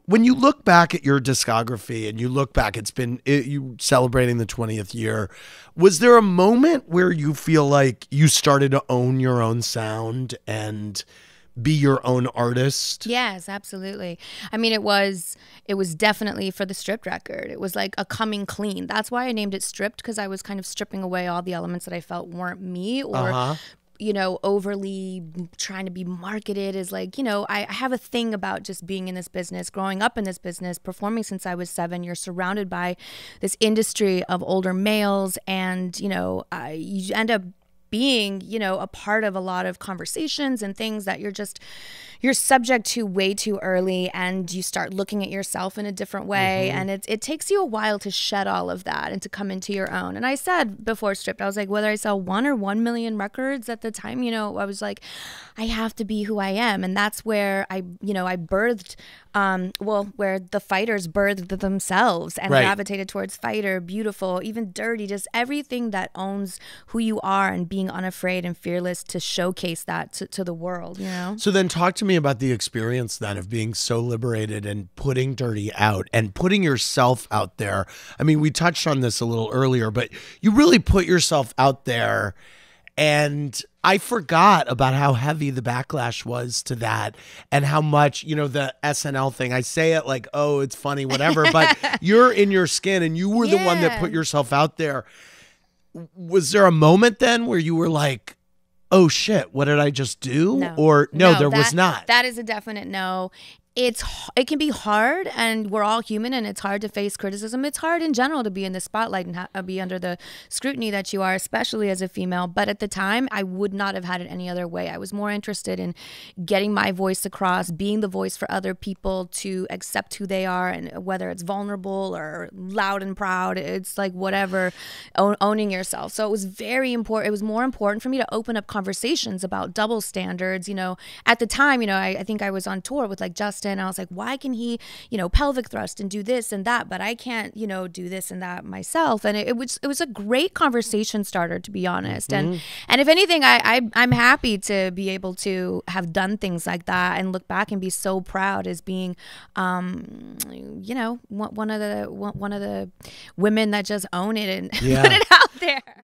When you look back at your discography and you look back, you celebrating the 20th year. Was there a moment where you feel like you started to own your own sound and be your own artist? Yes, absolutely. I mean, it was definitely for the Stripped record. It was like a coming clean. That's why I named it Stripped, because I was kind of stripping away all the elements that I felt weren't me, or overly trying to be marketed as like, I have a thing about just being in this business, growing up in this business, performing since I was 7. You're surrounded by this industry of older males, and, you end up being, a part of a lot of conversations and things that you're subject to way too early, and you start looking at yourself in a different way. And it takes you a while to shed all of that and to come into your own. And I said before Stripped, I was like, whether I sell 1 or 1 million records at the time, I was like, I have to be who I am. And that's where I birthed, where the fighters birthed themselves and gravitated towards Fighter, Beautiful, even Dirrty, just everything that owns who you are and being unafraid and fearless to showcase that to the world, So then talk to me about the experience then of being so liberated and putting Dirrty out and putting yourself out there. I mean, we touched on this a little earlier, but you really put yourself out there, and I forgot about how heavy the backlash was to that and how much, the SNL thing, I say it like, oh, it's funny, whatever, but you're in your skin and you were the one that put yourself out there. Was there a moment then where you were like, oh shit, what did I just do? No. There was not. That is a definite no. It can be hard, and we're all human, and it's hard to face criticism. It's hard in general to be in the spotlight and be under the scrutiny that you are, especially as a female. But at the time, I would not have had it any other way. I was more interested in getting my voice across, being the voice for other people to accept who they are, and whether it's vulnerable or loud and proud, it's like whatever, owning yourself. So it was very important. It was more important for me to open up conversations about double standards. At the time, I think I was on tour with like Justin. And I was like, why can he, pelvic thrust and do this and that, but I can't, do this and that myself. And it was a great conversation starter, to be honest. And if anything, I'm happy to be able to have done things like that and look back and be so proud as being, one of the women that just own it and put it out there.